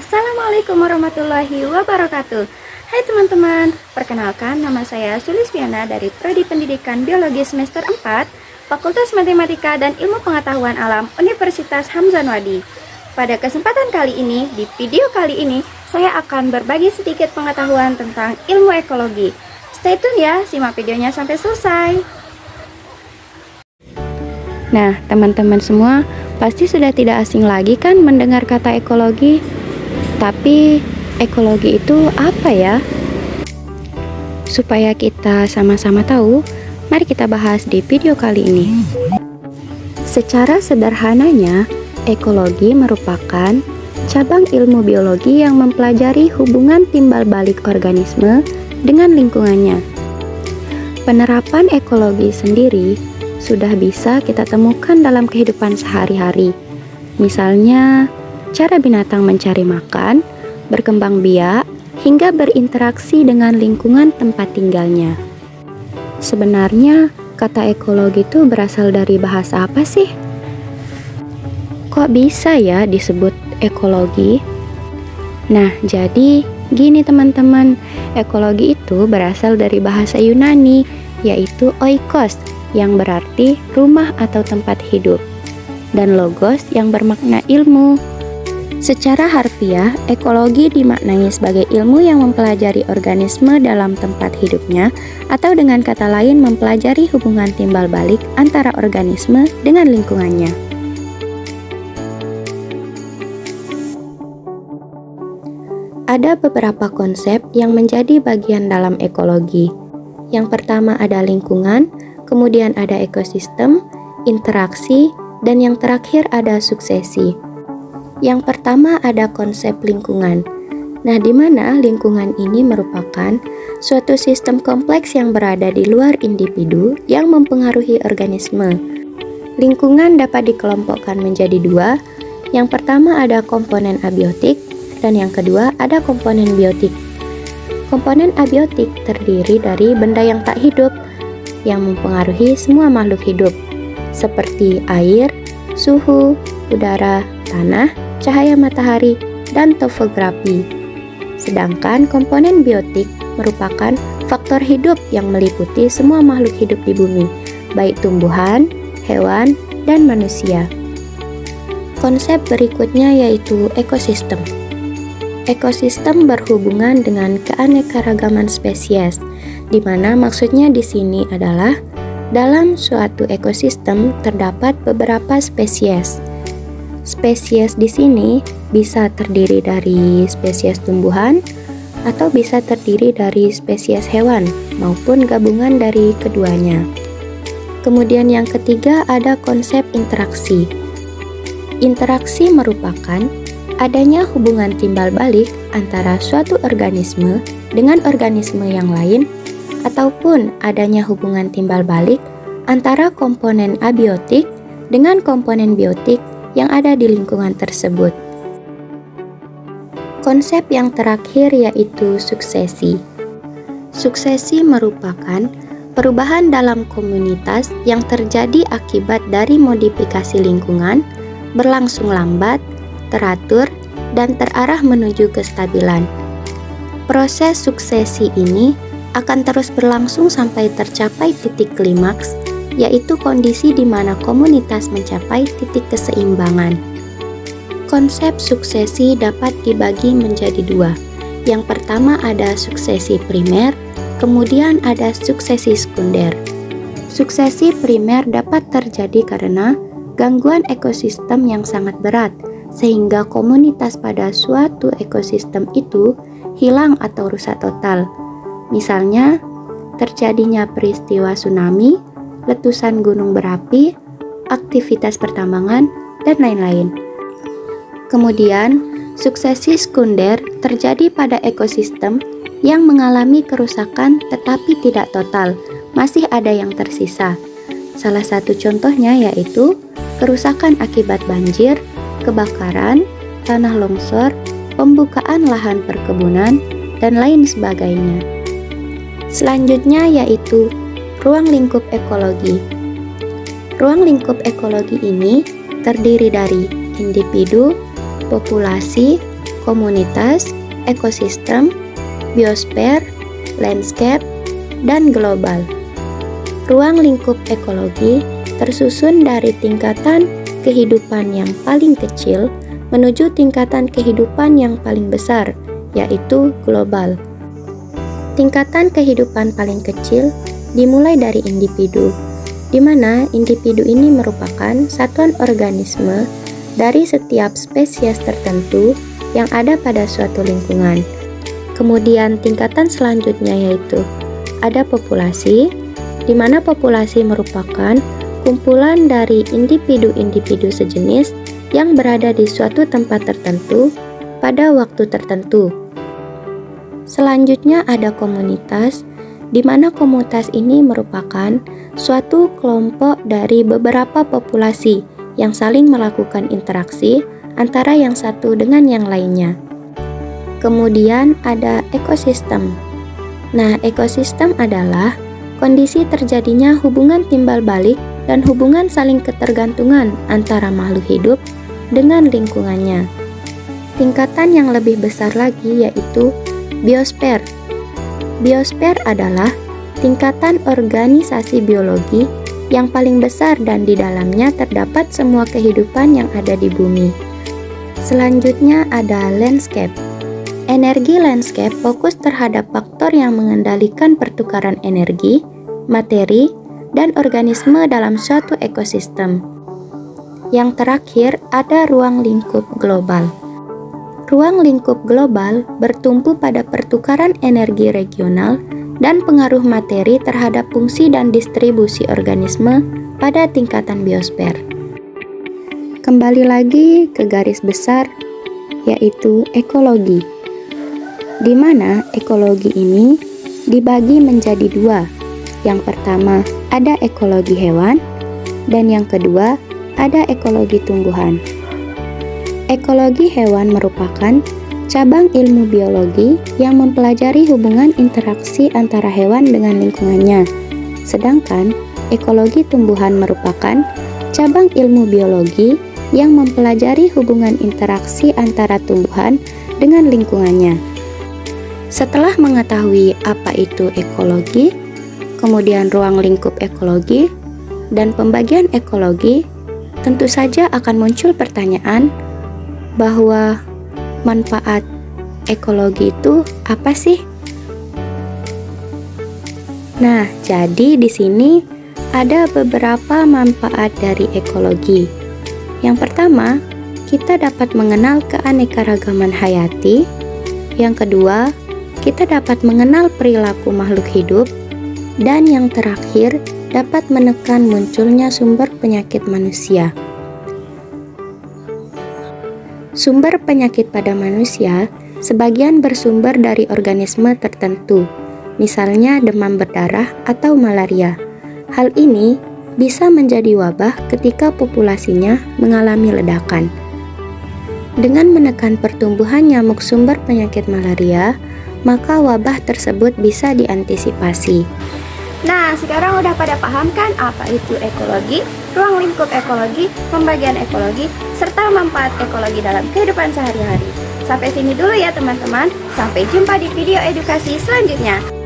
Assalamualaikum warahmatullahi wabarakatuh. Hai teman-teman, perkenalkan nama saya Sulisviana dari Prodi Pendidikan Biologi semester 4, Fakultas Matematika dan Ilmu Pengetahuan Alam Universitas Hamzanwadi. Pada kesempatan kali ini, di video kali ini, saya akan berbagi sedikit pengetahuan tentang ilmu ekologi. Stay tune ya, simak videonya sampai selesai. Nah, teman-teman semua pasti sudah tidak asing lagi kan mendengar kata ekologi. Tapi ekologi itu apa ya? Supaya kita sama-sama tahu, mari kita bahas di video kali ini. Secara sederhananya, ekologi merupakan cabang ilmu biologi yang mempelajari hubungan timbal balik organisme dengan lingkungannya. Penerapan ekologi sendiri sudah bisa kita temukan dalam kehidupan sehari-hari. Misalnya, cara binatang mencari makan, berkembang biak, hingga berinteraksi dengan lingkungan tempat tinggalnya. Sebenarnya, kata ekologi itu berasal dari bahasa apa sih? Kok bisa ya disebut ekologi? Nah, jadi gini teman-teman, ekologi itu berasal dari bahasa Yunani, yaitu oikos, yang berarti rumah atau tempat hidup, dan logos yang bermakna ilmu. Secara harfiah, ekologi dimaknai sebagai ilmu yang mempelajari organisme dalam tempat hidupnya, atau dengan kata lain mempelajari hubungan timbal balik antara organisme dengan lingkungannya. Ada beberapa konsep yang menjadi bagian dalam ekologi. Yang pertama ada lingkungan, kemudian ada ekosistem, interaksi, dan yang terakhir ada suksesi. Yang pertama ada konsep lingkungan. Nah, di mana lingkungan ini merupakan suatu sistem kompleks yang berada di luar individu yang mempengaruhi organisme. Lingkungan dapat dikelompokkan menjadi dua. Yang pertama ada komponen abiotik, dan yang kedua ada komponen biotik. Komponen abiotik terdiri dari benda yang tak hidup, yang mempengaruhi semua makhluk hidup, seperti air, suhu, udara, tanah, cahaya matahari, dan topografi. Sedangkan komponen biotik merupakan faktor hidup yang meliputi semua makhluk hidup di bumi, baik tumbuhan, hewan, dan manusia. Konsep berikutnya yaitu ekosistem. Ekosistem berhubungan dengan keanekaragaman spesies, di mana maksudnya di sini adalah dalam suatu ekosistem terdapat beberapa spesies. Spesies di sini bisa terdiri dari spesies tumbuhan atau bisa terdiri dari spesies hewan maupun gabungan dari keduanya. Kemudian yang ketiga ada konsep interaksi. Interaksi merupakan adanya hubungan timbal balik antara suatu organisme dengan organisme yang lain, ataupun adanya hubungan timbal balik antara komponen abiotik dengan komponen biotik yang ada di lingkungan tersebut. Konsep yang terakhir yaitu suksesi. Suksesi merupakan perubahan dalam komunitas yang terjadi akibat dari modifikasi lingkungan, berlangsung lambat, teratur, dan terarah menuju kestabilan. Proses suksesi ini akan terus berlangsung sampai tercapai titik klimaks, yaitu kondisi di mana komunitas mencapai titik keseimbangan. Konsep suksesi dapat dibagi menjadi dua. Yang pertama ada suksesi primer, kemudian ada suksesi sekunder. Suksesi primer dapat terjadi karena gangguan ekosistem yang sangat berat, sehingga komunitas pada suatu ekosistem itu hilang atau rusak total. Misalnya, terjadinya peristiwa tsunami, letusan gunung berapi, aktivitas pertambangan, dan lain-lain. Kemudian, suksesi sekunder terjadi pada ekosistem yang mengalami kerusakan tetapi tidak total, masih ada yang tersisa. Salah satu contohnya yaitu kerusakan akibat banjir, kebakaran, tanah longsor, pembukaan lahan perkebunan, dan lain sebagainya. Selanjutnya yaitu ruang lingkup ekologi. Ruang lingkup ekologi ini terdiri dari individu, populasi, komunitas, ekosistem, biosfer, landscape, dan global. Ruang lingkup ekologi tersusun dari tingkatan kehidupan yang paling kecil menuju tingkatan kehidupan yang paling besar, yaitu global. Tingkatan kehidupan paling kecil dimulai dari individu, di mana individu ini merupakan satuan organisme dari setiap spesies tertentu yang ada pada suatu lingkungan. Kemudian tingkatan selanjutnya yaitu ada populasi, di mana populasi merupakan kumpulan dari individu-individu sejenis yang berada di suatu tempat tertentu pada waktu tertentu. Selanjutnya ada komunitas, di mana komunitas ini merupakan suatu kelompok dari beberapa populasi yang saling melakukan interaksi antara yang satu dengan yang lainnya. Kemudian ada ekosistem. Nah, ekosistem adalah kondisi terjadinya hubungan timbal balik dan hubungan saling ketergantungan antara makhluk hidup dengan lingkungannya. Tingkatan yang lebih besar lagi yaitu biosfer. Biosfer adalah tingkatan organisasi biologi yang paling besar dan di dalamnya terdapat semua kehidupan yang ada di bumi. Selanjutnya ada landscape. Energi landscape fokus terhadap faktor yang mengendalikan pertukaran energi, materi, dan organisme dalam suatu ekosistem. Yang terakhir ada ruang lingkup global. Ruang lingkup global bertumpu pada pertukaran energi regional dan pengaruh materi terhadap fungsi dan distribusi organisme pada tingkatan biosfer. Kembali lagi ke garis besar, yaitu ekologi, di mana ekologi ini dibagi menjadi dua. Yang pertama ada ekologi hewan, dan yang kedua ada ekologi tumbuhan. Ekologi hewan merupakan cabang ilmu biologi yang mempelajari hubungan interaksi antara hewan dengan lingkungannya. Sedangkan ekologi tumbuhan merupakan cabang ilmu biologi yang mempelajari hubungan interaksi antara tumbuhan dengan lingkungannya. Setelah mengetahui apa itu ekologi, kemudian ruang lingkup ekologi, dan pembagian ekologi, tentu saja akan muncul pertanyaan bahwa manfaat ekologi itu apa sih? Nah, jadi di sini ada beberapa manfaat dari ekologi. Yang pertama, kita dapat mengenal keanekaragaman hayati. Yang kedua, kita dapat mengenal perilaku makhluk hidup. Dan yang terakhir, dapat menekan munculnya sumber penyakit manusia. Sumber penyakit pada manusia sebagian bersumber dari organisme tertentu, misalnya demam berdarah atau malaria. Hal ini bisa menjadi wabah ketika populasinya mengalami ledakan. Dengan menekan pertumbuhan nyamuk sumber penyakit malaria, maka wabah tersebut bisa diantisipasi. Nah, sekarang udah pada paham kan apa itu ekologi, ruang lingkup ekologi, pembagian ekologi, serta manfaat ekologi dalam kehidupan sehari-hari. Sampai sini dulu ya teman-teman, sampai jumpa di video edukasi selanjutnya.